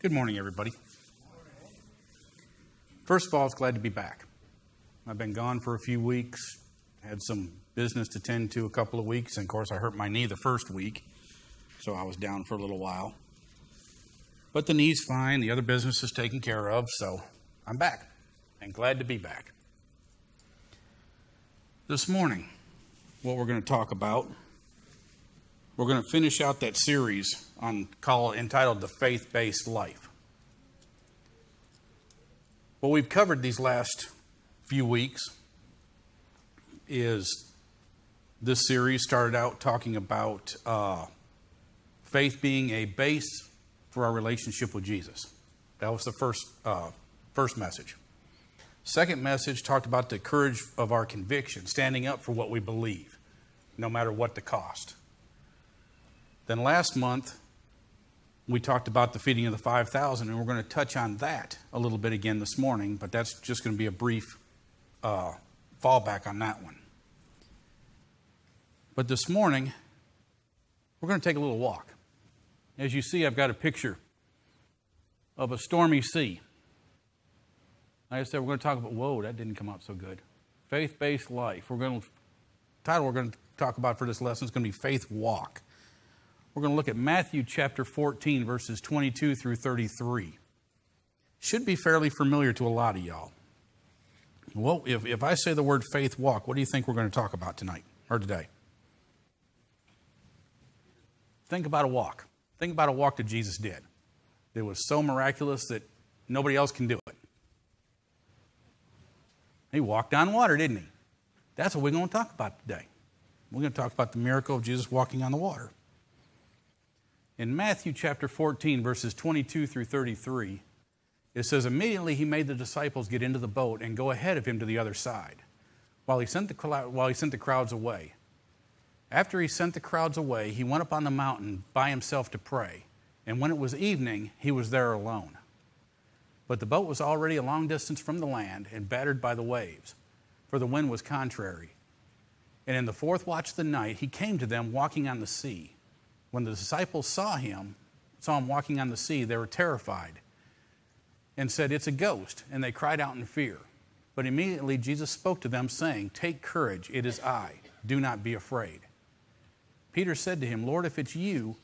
Good morning, everybody. First of all, it's glad to be back. I've been gone for a few weeks, had some business to tend to a couple of weeks, and of course I hurt my knee the first week, so I was down for a little while. But the knee's fine, the other business is taken care of, so I'm back, and glad to be back. This morning, what we're going to talk about, we're going to finish out that series entitled The Faith-Based Life. What we've covered these last few weeks is this series started out talking about faith being a base for our relationship with Jesus. That was the first message. Second message talked about the courage of our conviction, standing up for what we believe, no matter what the cost. Then last month, we talked about the feeding of the 5,000, and we're going to touch on that a little bit again this morning, but that's just going to be a brief fallback on that one. But this morning, we're going to take a little walk. As you see, I've got a picture of a stormy sea. Like I said, we're going to talk about, whoa, that didn't come out so good. Faith-based life. The title we're going to talk about for this lesson is going to be Faith Walk. We're going to look at Matthew chapter 14, verses 22 through 33. Should be fairly familiar to a lot of y'all. Well, if I say the word faith walk, what do you think we're going to talk about tonight or today? Think about a walk. Think about a walk that Jesus did. It was so miraculous that nobody else can do it. He walked on water, didn't he? That's what we're going to talk about today. We're going to talk about the miracle of Jesus walking on the water. In Matthew chapter 14, verses 22 through 33, it says, immediately he made the disciples get into the boat and go ahead of him to the other side, while he sent the crowds away. After he sent the crowds away, he went up on the mountain by himself to pray. And when it was evening, he was there alone. But the boat was already a long distance from the land and battered by the waves, for the wind was contrary. And in the fourth watch of the night, he came to them walking on the sea. When the disciples saw him walking on the sea, they were terrified and said, "It's a ghost," and they cried out in fear. But immediately Jesus spoke to them, saying, "Take courage, it is I. Do not be afraid." Peter said to him, "Lord, if it's you,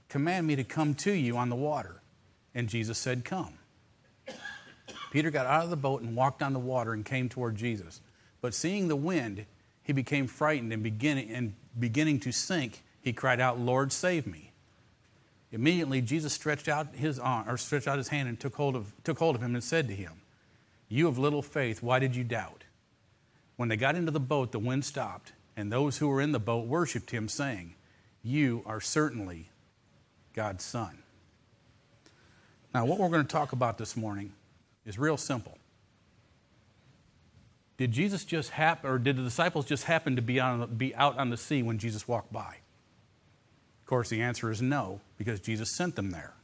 command me to come to you on the water." And Jesus said, "Come." Peter got out of the boat and walked on the water and came toward Jesus. But seeing the wind, he became frightened, and beginning to sink, he cried out, "Lord, save me." Immediately Jesus stretched out his hand and took hold of him and said to him, "You of little faith, why did you doubt?" When they got into the boat, the wind stopped, and those who were in the boat worshipped him, saying, "You are certainly God's Son." Now, what we're going to talk about this morning is real simple. Did Jesus just happen, or did the disciples just happen to be out on the sea when Jesus walked by? Of course, the answer is no, because Jesus sent them there.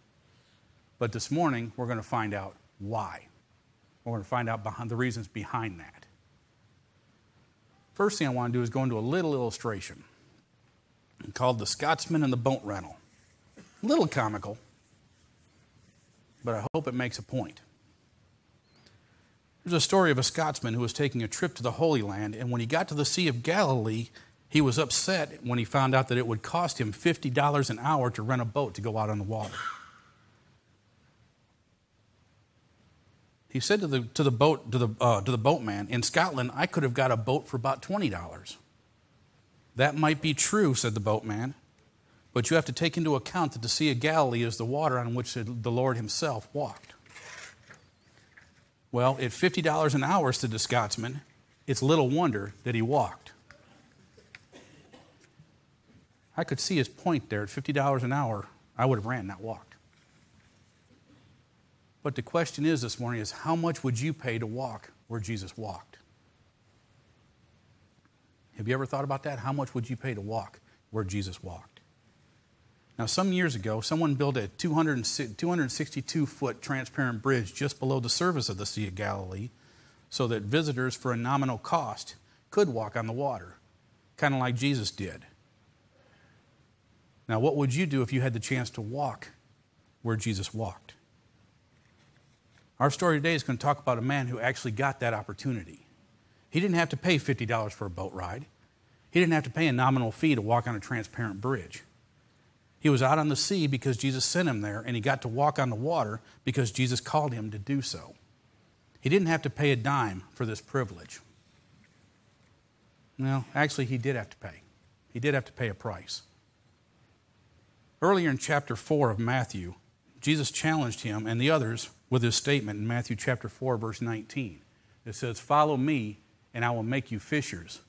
But this morning, we're going to find out why. We're going to find out the reasons behind that. First thing I want to do is go into a little illustration called The Scotsman and the Boat Rental. A little comical, but I hope it makes a point. There's a story of a Scotsman who was taking a trip to the Holy Land, and when he got to the Sea of Galilee, he was upset when he found out that it would cost him $50 an hour to rent a boat to go out on the water. He said to the boatman, "In Scotland, I could have got a boat for about $20. "That might be true," said the boatman, "but you have to take into account that the Sea of Galilee is the water on which the Lord himself walked." Well, at $50 an hour, said the Scotsman, it's little wonder that he walked. I could see his point there. At $50 an hour, I would have ran, not walked. But the question is this morning is, how much would you pay to walk where Jesus walked? Have you ever thought about that? How much would you pay to walk where Jesus walked? Now, some years ago, someone built a 262-foot transparent bridge just below the surface of the Sea of Galilee so that visitors, for a nominal cost, could walk on the water, kind of like Jesus did. Now, what would you do if you had the chance to walk where Jesus walked? Our story today is going to talk about a man who actually got that opportunity. He didn't have to pay $50 for a boat ride. He didn't have to pay a nominal fee to walk on a transparent bridge. He was out on the sea because Jesus sent him there, and he got to walk on the water because Jesus called him to do so. He didn't have to pay a dime for this privilege. No, actually, he did have to pay. He did have to pay a price. Earlier in chapter 4 of Matthew, Jesus challenged him and the others with his statement in Matthew chapter 4, verse 19. It says, "Follow me, and I will make you fishers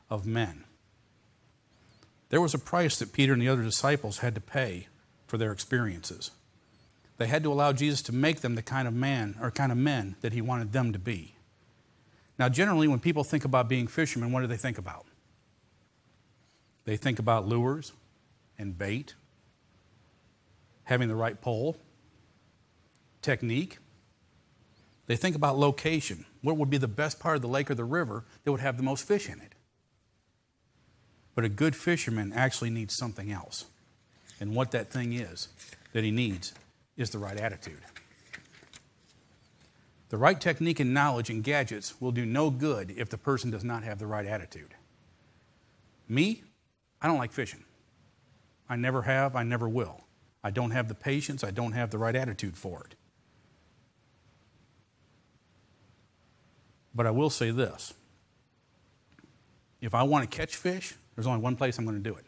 of men." There was a price that Peter and the other disciples had to pay for their experiences. They had to allow Jesus to make them the kind of man or kind of men that he wanted them to be. Now, generally, when people think about being fishermen, what do they think about? They think about lures and bait, having the right pole, technique. They think about location. What would be the best part of the lake or the river that would have the most fish in it? But a good fisherman actually needs something else. And what that thing is that he needs is the right attitude. The right technique and knowledge and gadgets will do no good if the person does not have the right attitude. Me, I don't like fishing. I never have, I never will. I don't have the patience, I don't have the right attitude for it. But I will say this. If I want to catch fish, there's only one place I'm going to do it.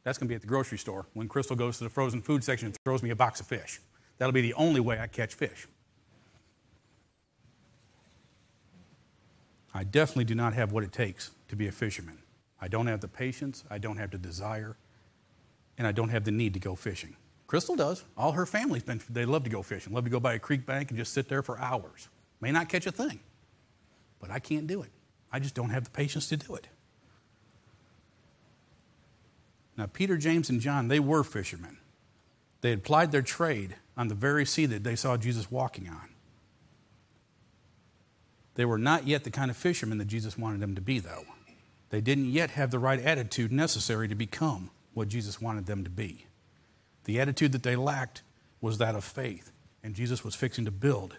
That's going to be at the grocery store when Crystal goes to the frozen food section and throws me a box of fish. That'll be the only way I catch fish. I definitely do not have what it takes to be a fisherman. I don't have the patience, I don't have the desire, and I don't have the need to go fishing. Crystal does. All her family's they love to go fishing, love to go by a creek bank and just sit there for hours. May not catch a thing, but I can't do it. I just don't have the patience to do it. Now, Peter, James, and John, they were fishermen. They had plied their trade on the very sea that they saw Jesus walking on. They were not yet the kind of fishermen that Jesus wanted them to be, though. They didn't yet have the right attitude necessary to become what Jesus wanted them to be. The attitude that they lacked was that of faith, and Jesus was fixing to build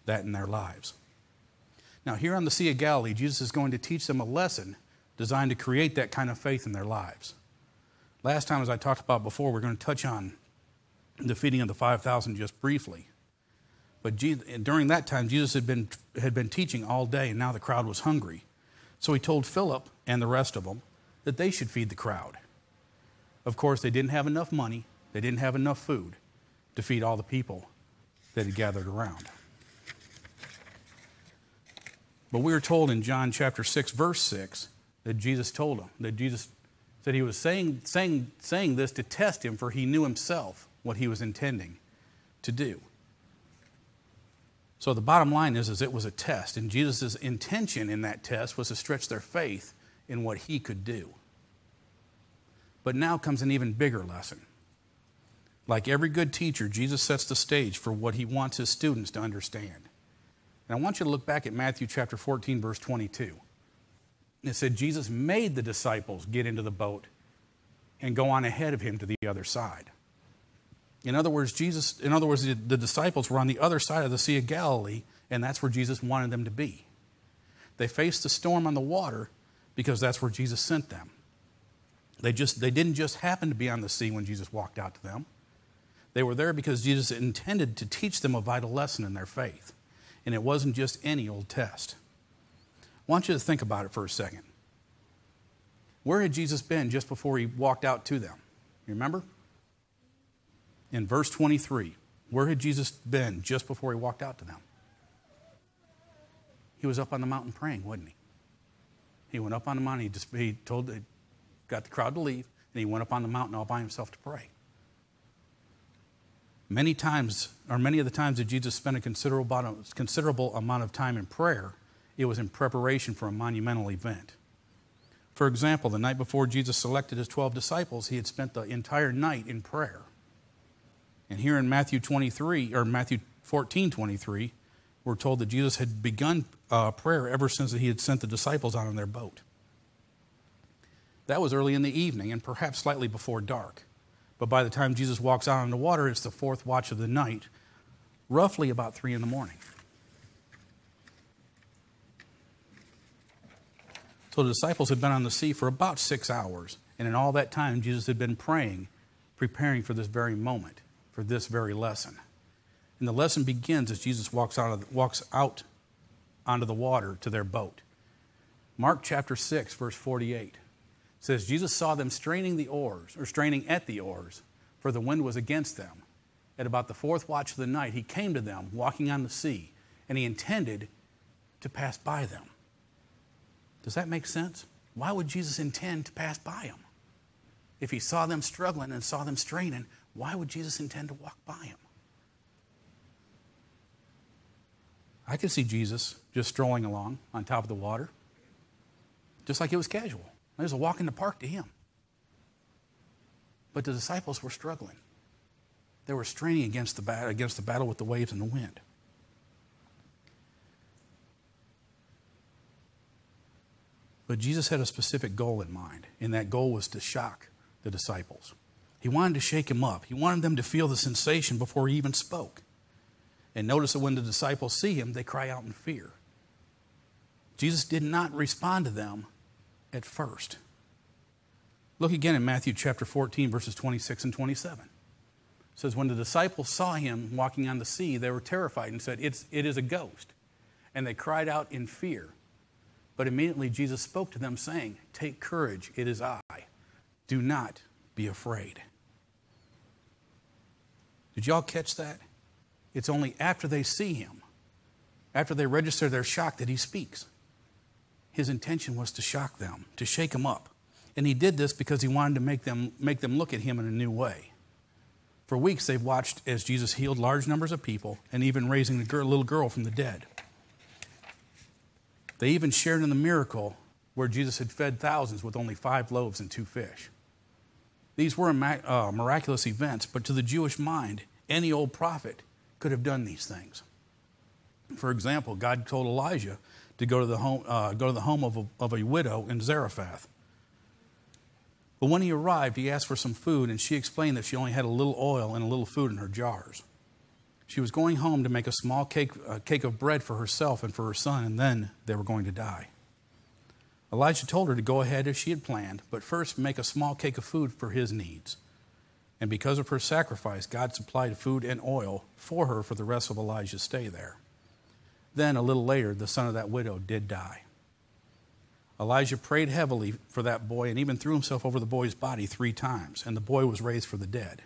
that in their lives. Now, here on the Sea of Galilee, Jesus is going to teach them a lesson designed to create that kind of faith in their lives. Last time, as I talked about before, we're going to touch on the feeding of the 5,000 just briefly. But during that time, Jesus had been teaching all day, and now the crowd was hungry. So he told Philip and the rest of them that they should feed the crowd. Of course, they didn't have enough money, they didn't have enough food to feed all the people that had gathered around. But we were told in John chapter 6, verse 6, that Jesus told them, that Jesus said he was saying this to test him, for he knew himself what he was intending to do. So the bottom line is it was a test, and Jesus' intention in that test was to stretch their faith in what he could do. But now comes an even bigger lesson. Like every good teacher, Jesus sets the stage for what he wants his students to understand. And I want you to look back at Matthew chapter 14, verse 22. It said Jesus made the disciples get into the boat and go on ahead of him to the other side. In other words, the disciples were on the other side of the Sea of Galilee, and that's where Jesus wanted them to be. They faced the storm on the water because that's where Jesus sent them. They didn't just happen to be on the sea when Jesus walked out to them. They were there because Jesus intended to teach them a vital lesson in their faith. And it wasn't just any old test. I want you to think about it for a second. Where had Jesus been just before he walked out to them? You remember? In verse 23, where had Jesus been just before he walked out to them? He was up on the mountain praying, wasn't he? He went up on the mountain, got the crowd to leave, and he went up on the mountain all by himself to pray. Many of the times that Jesus spent a considerable amount of time in prayer, it was in preparation for a monumental event. For example, the night before Jesus selected his 12 disciples, he had spent the entire night in prayer. And here in Matthew 14:23, we're told that Jesus had begun prayer ever since he had sent the disciples out on their boat. That was early in the evening and perhaps slightly before dark. But by the time Jesus walks out on the water, it's the fourth watch of the night, roughly about 3 in the morning. So the disciples had been on the sea for about 6 hours. And in all that time, Jesus had been praying, preparing for this very moment, for this very lesson. And the lesson begins as Jesus walks out onto the water to their boat. Mark chapter 6, verse 48 says, Jesus saw them straining at the oars, for the wind was against them. At about the fourth watch of the night, he came to them walking on the sea, and he intended to pass by them. Does that make sense? Why would Jesus intend to pass by them? If he saw them struggling and saw them straining, why would Jesus intend to walk by them? I could see Jesus just strolling along on top of the water, just like it was casual. It was a walk in the park to him. But the disciples were struggling. They were straining against the battle with the waves and the wind. But Jesus had a specific goal in mind, and that goal was to shock the disciples. He wanted to shake them up. He wanted them to feel the sensation before he even spoke. And notice that when the disciples see him, they cry out in fear. Jesus did not respond to them at first. Look again in Matthew chapter 14, verses 26 and 27. It says, when the disciples saw him walking on the sea, they were terrified and said, it is a ghost. And they cried out in fear. But immediately Jesus spoke to them, saying, take courage, it is I. Do not be afraid. Did y'all catch that? It's only after they see him, after they register their shock, that he speaks. His intention was to shock them, to shake them up. And he did this because he wanted to make them look at him in a new way. For weeks they've watched as Jesus healed large numbers of people and even raising a little girl from the dead. They even shared in the miracle where Jesus had fed thousands with only 5 loaves and 2 fish. These were miraculous events, but to the Jewish mind, any old prophet could have done these things. For example, God told Elijah to go to the home of a widow in Zarephath. But when he arrived, he asked for some food, and she explained that she only had a little oil and a little food in her jars. She was going home to make a small cake of bread for herself and for her son, and then they were going to die. Elijah told her to go ahead as she had planned, but first make a small cake of food for his needs. And because of her sacrifice, God supplied food and oil for her for the rest of Elijah's stay there. Then, a little later, the son of that widow did die. Elijah prayed heavily for that boy and even threw himself over the boy's body 3 times, and the boy was raised from the dead.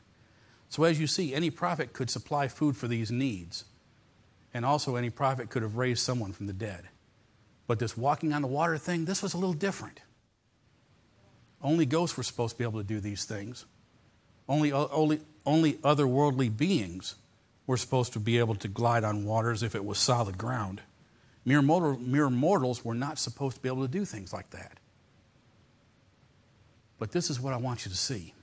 So as you see, any prophet could supply food for these needs, and also any prophet could have raised someone from the dead. But this walking on the water thing, this was a little different. Only ghosts were supposed to be able to do these things. Only otherworldly beings were supposed to be able to glide on waters if it was solid ground. Mere mortals were not supposed to be able to do things like that. But this is what I want you to see.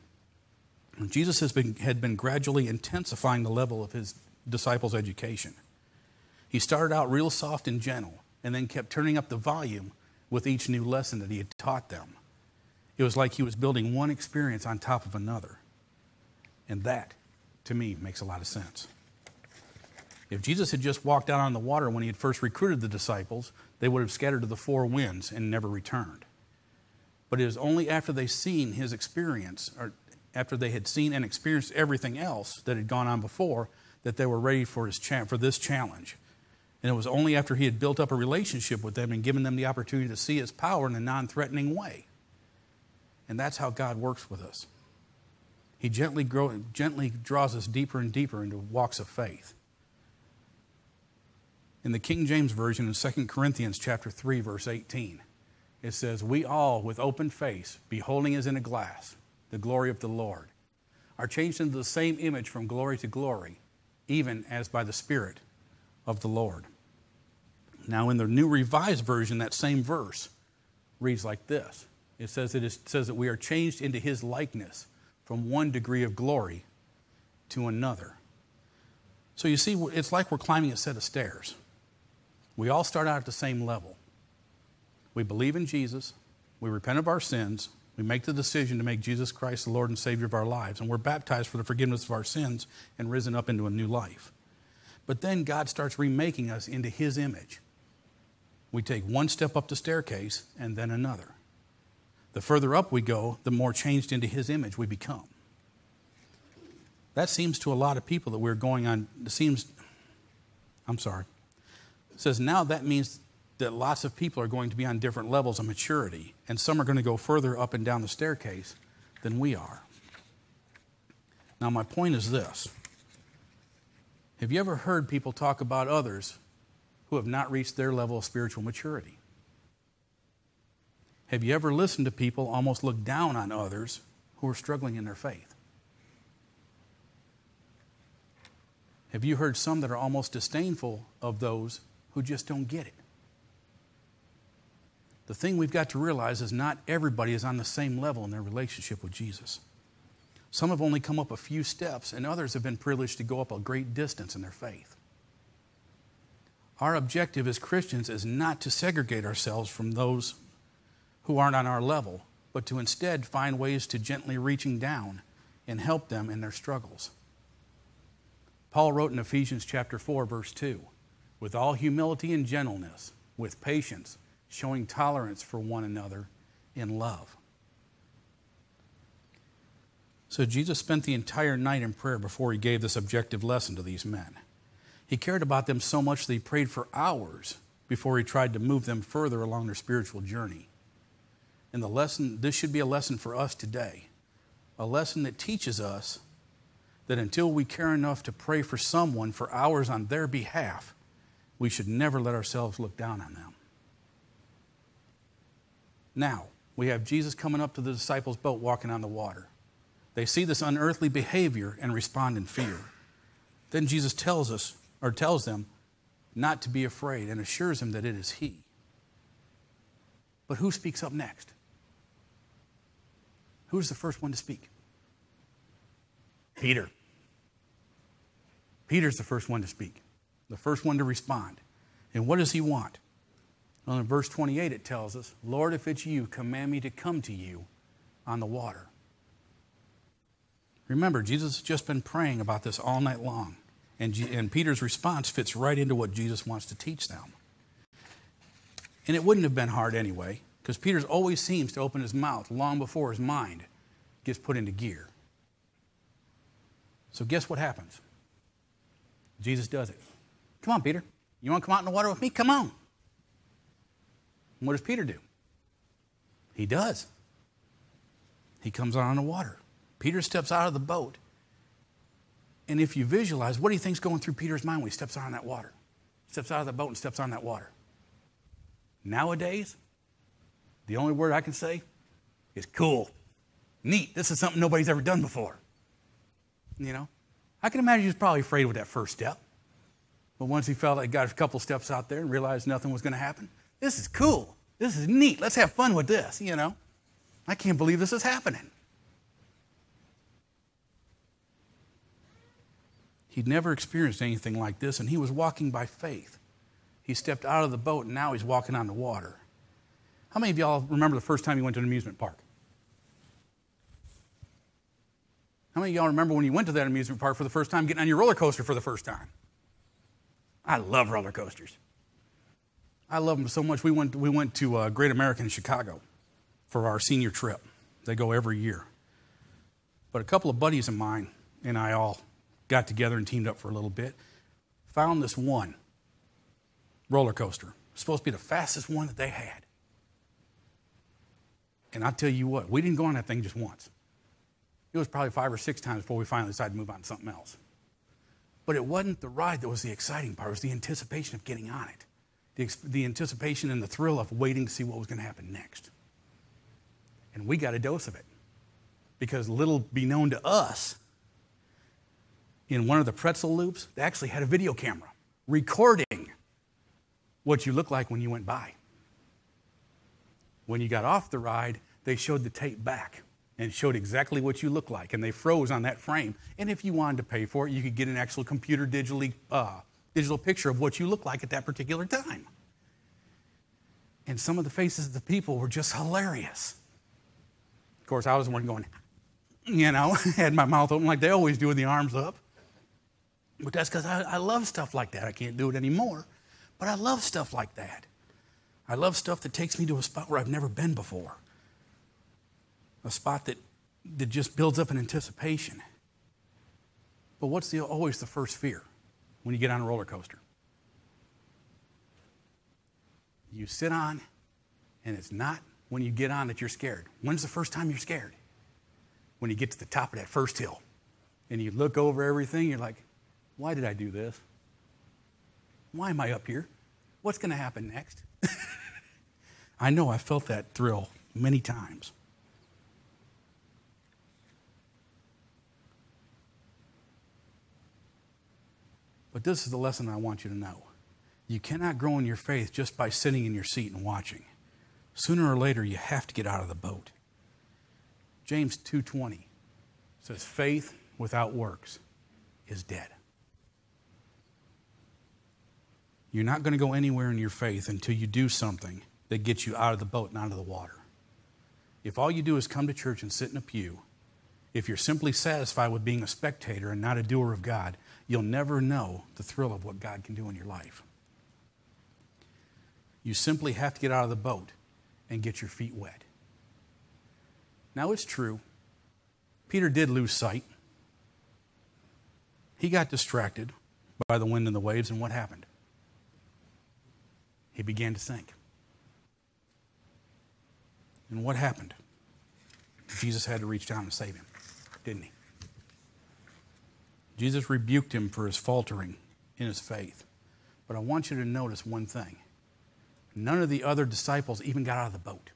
Jesus had been gradually intensifying the level of his disciples' education. He started out real soft and gentle, and then kept turning up the volume with each new lesson that he had taught them. It was like he was building one experience on top of another. And that, to me, makes a lot of sense. If Jesus had just walked out on the water when he had first recruited the disciples, they would have scattered to the 4 winds and never returned. But it was only after they seen his experience, or after they had seen and experienced everything else that had gone on before, that they were ready for this challenge. And it was only after he had built up a relationship with them and given them the opportunity to see his power in a non-threatening way. And that's how God works with us. He gently draws us deeper and deeper into walks of faith. In the King James Version, in 2 Corinthians chapter 3, verse 18, it says, we all, with open face, beholding as in a glass the glory of the Lord, are changed into the same image from glory to glory, even as by the Spirit of the Lord. Now, in the New Revised Version, that same verse reads like this. It says that we are changed into his likeness from one degree of glory to another. So you see, it's like we're climbing a set of stairs. We all start out at the same level. We believe in Jesus. We repent of our sins. We make the decision to make Jesus Christ the Lord and Savior of our lives. And we're baptized for the forgiveness of our sins and risen up into a new life. But then God starts remaking us into his image. We take one step up the staircase and then another. The further up we go, the more changed into his image we become. That seems to a lot of people that we're going on, it says now that means that lots of people are going to be on different levels of maturity, and some are going to go further up and down the staircase than we are. Now, my point is this. Have you ever heard people talk about others who have not reached their level of spiritual maturity? Have you ever listened to people almost look down on others who are struggling in their faith? Have you heard some that are almost disdainful of those who just don't get it? The thing we've got to realize is not everybody is on the same level in their relationship with Jesus. Some have only come up a few steps, and others have been privileged to go up a great distance in their faith. Our objective as Christians is not to segregate ourselves from those who aren't on our level, but to instead find ways to gently reaching down and help them in their struggles. Paul wrote in Ephesians chapter 4, verse 2, with all humility and gentleness, with patience, showing tolerance for one another in love. So Jesus spent the entire night in prayer before he gave this objective lesson to these men. He cared about them so much that he prayed for hours before he tried to move them further along their spiritual journey. And this should be a lesson for us today, a lesson that teaches us that until we care enough to pray for someone for hours on their behalf, we should never let ourselves look down on them. Now, we have Jesus coming up to the disciples' boat walking on the water. They see this unearthly behavior and respond in fear. Then Jesus tells them not to be afraid and assures them that it is he. But who speaks up next? Who's the first one to speak? Peter. Peter's the first one to speak, the first one to respond. And what does he want? Well, in verse 28 it tells us, Lord, if it's you, command me to come to you on the water. Remember, Jesus has just been praying about this all night long. And Peter's response fits right into what Jesus wants to teach them. And it wouldn't have been hard anyway, because Peter always seems to open his mouth long before his mind gets put into gear. So guess what happens? Jesus does it. Come on, Peter. You want to come out in the water with me? Come on. And what does Peter do? He does. He comes out on the water. Peter steps out of the boat. And if you visualize, what do you think's going through Peter's mind when he steps out on that water? Steps out of the boat and steps on that water. Nowadays, the only word I can say is cool. Neat. This is something nobody's ever done before. You know? I can imagine he was probably afraid with that first step. But once he felt like got a couple steps out there and realized nothing was going to happen, this is cool. This is neat. Let's have fun with this, you know? I can't believe this is happening. He'd never experienced anything like this, and he was walking by faith. He stepped out of the boat, and now he's walking on the water. How many of y'all remember the first time you went to an amusement park? How many of y'all remember when you went to that amusement park for the first time, getting on your roller coaster for the first time? I love roller coasters. I love them so much. We went to Great American in Chicago for our senior trip. They go every year. But a couple of buddies of mine and I all got together and teamed up for a little bit, found this one roller coaster. It was supposed to be the fastest one that they had. And I'll tell you what, we didn't go on that thing just once. It was probably 5 or 6 times before we finally decided to move on to something else. But it wasn't the ride that was the exciting part. It was the anticipation of getting on it. The anticipation and the thrill of waiting to see what was going to happen next. And we got a dose of it. Because little be known to us, in one of the pretzel loops, they actually had a video camera recording what you looked like when you went by. When you got off the ride, they showed the tape back and showed exactly what you looked like, and they froze on that frame. And if you wanted to pay for it, you could get an actual computer digital picture of what you looked like at that particular time. And some of the faces of the people were just hilarious. Of course, I was the one going, you know, had my mouth open like they always do with the arms up. But that's because I love stuff like that. I can't do it anymore, but I love stuff like that. I love stuff that takes me to a spot where I've never been before. A spot that just builds up an anticipation. But what's always the first fear when you get on a roller coaster? You sit on, and it's not when you get on that you're scared. When's the first time you're scared? When you get to the top of that first hill, and you look over everything, you're like, why did I do this? Why am I up here? What's going to happen next? I know I felt that thrill many times. But this is the lesson I want you to know. You cannot grow in your faith just by sitting in your seat and watching. Sooner or later, you have to get out of the boat. James 2:20 says, faith without works is dead. You're not going to go anywhere in your faith until you do something that gets you out of the boat and out of the water. If all you do is come to church and sit in a pew, if you're simply satisfied with being a spectator and not a doer of God, you'll never know the thrill of what God can do in your life. You simply have to get out of the boat and get your feet wet. Now, it's true. Peter did lose sight. He got distracted by the wind and the waves, and what happened? He began to sink. And what happened? Jesus had to reach down and save him, didn't he? Jesus rebuked him for his faltering in his faith. But I want you to notice one thing. None of the other disciples even got out of the boat.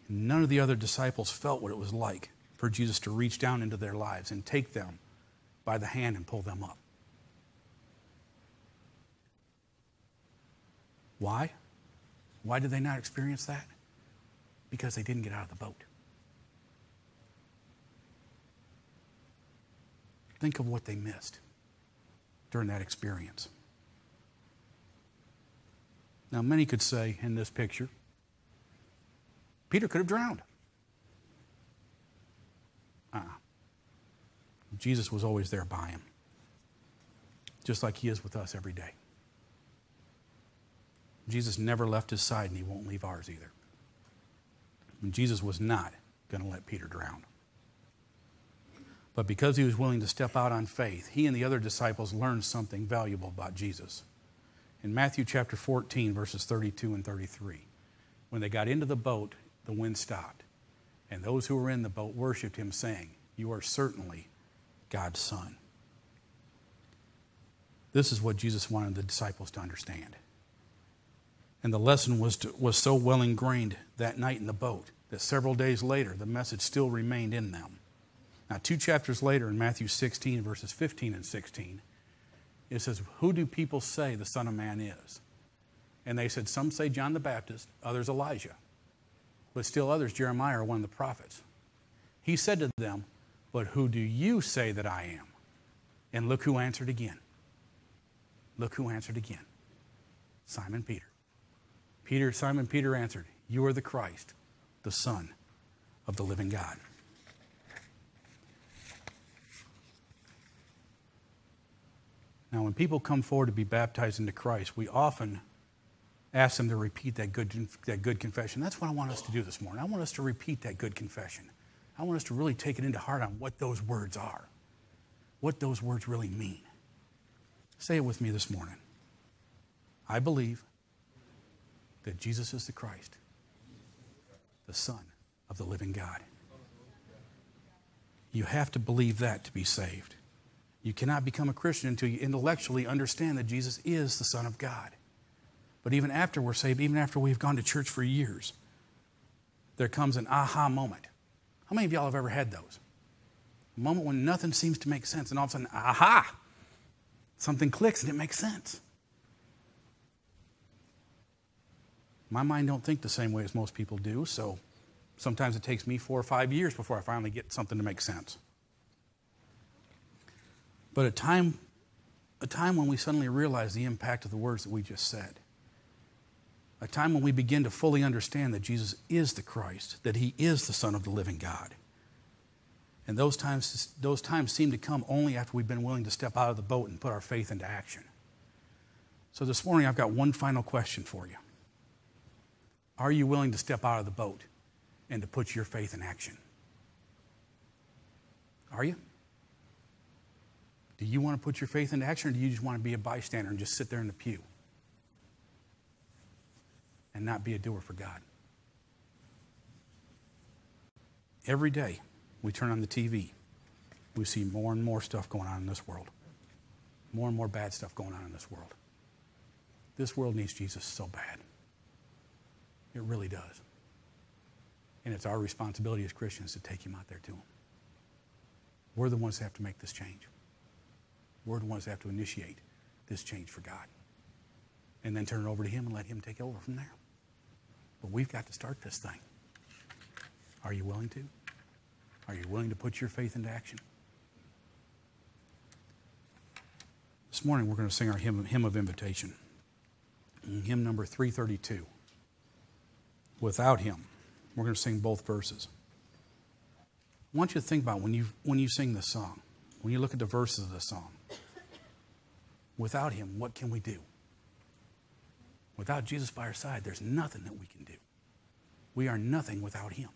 None of the other disciples felt what it was like for Jesus to reach down into their lives and take them by the hand and pull them up. Why? Why did they not experience that? Because they didn't get out of the boat. Think of what they missed during that experience. Now, many could say in this picture, Peter could have drowned. Jesus was always there by him, just like he is with us every day. Jesus never left his side, and he won't leave ours either. And Jesus was not going to let Peter drown. But because he was willing to step out on faith, he and the other disciples learned something valuable about Jesus. In Matthew chapter 14, verses 32 and 33, when they got into the boat, the wind stopped. And those who were in the boat worshiped him, saying, "You are certainly God's Son." This is what Jesus wanted the disciples to understand. And the lesson was so well ingrained that night in the boat that several days later, the message still remained in them. Now, 2 chapters later, in Matthew 16, verses 15 and 16, it says, "Who do people say the Son of Man is?" And they said, "Some say John the Baptist, others Elijah, but still others Jeremiah or one of the prophets." He said to them, "But who do you say that I am?" And look who answered again. Look who answered again. Simon Peter. Simon Peter answered, "You are the Christ, the Son of the living God." Now, when people come forward to be baptized into Christ, we often ask them to repeat that good confession. That's what I want us to do this morning. I want us to repeat that good confession. I want us to really take it into heart on what those words are, what those words really mean. Say it with me this morning. I believe that Jesus is the Christ, the Son of the living God. You have to believe that to be saved. You cannot become a Christian until you intellectually understand that Jesus is the Son of God. But even after we're saved, even after we've gone to church for years, there comes an aha moment. How many of y'all have ever had those? A moment when nothing seems to make sense, and all of a sudden, aha! Something clicks and it makes sense. My mind don't think the same way as most people do, so sometimes it takes me 4 or 5 years before I finally get something to make sense. But a time when we suddenly realize the impact of the words that we just said. A time when we begin to fully understand that Jesus is the Christ, that he is the Son of the living God. And those times seem to come only after we've been willing to step out of the boat and put our faith into action. So this morning, I've got one final question for you. Are you willing to step out of the boat and to put your faith in action? Are you? Do you want to put your faith into action, or do you just want to be a bystander and just sit there in the pew and not be a doer for God? Every day we turn on the TV, we see more and more stuff going on in this world. More and more bad stuff going on in this world. This world needs Jesus so bad. It really does. And it's our responsibility as Christians to take him out there to him. We're the ones that have to make this change. We're the ones that have to initiate this change for God. And then turn it over to him and let him take over from there. But we've got to start this thing. Are you willing to? Are you willing to put your faith into action? This morning we're going to sing our hymn of invitation. Hymn number 332. Without him. We're going to sing both verses. I want you to think about when you sing this song, when you look at the verses of the song. Without him, what can we do? Without Jesus by our side, there's nothing that we can do. We are nothing without him.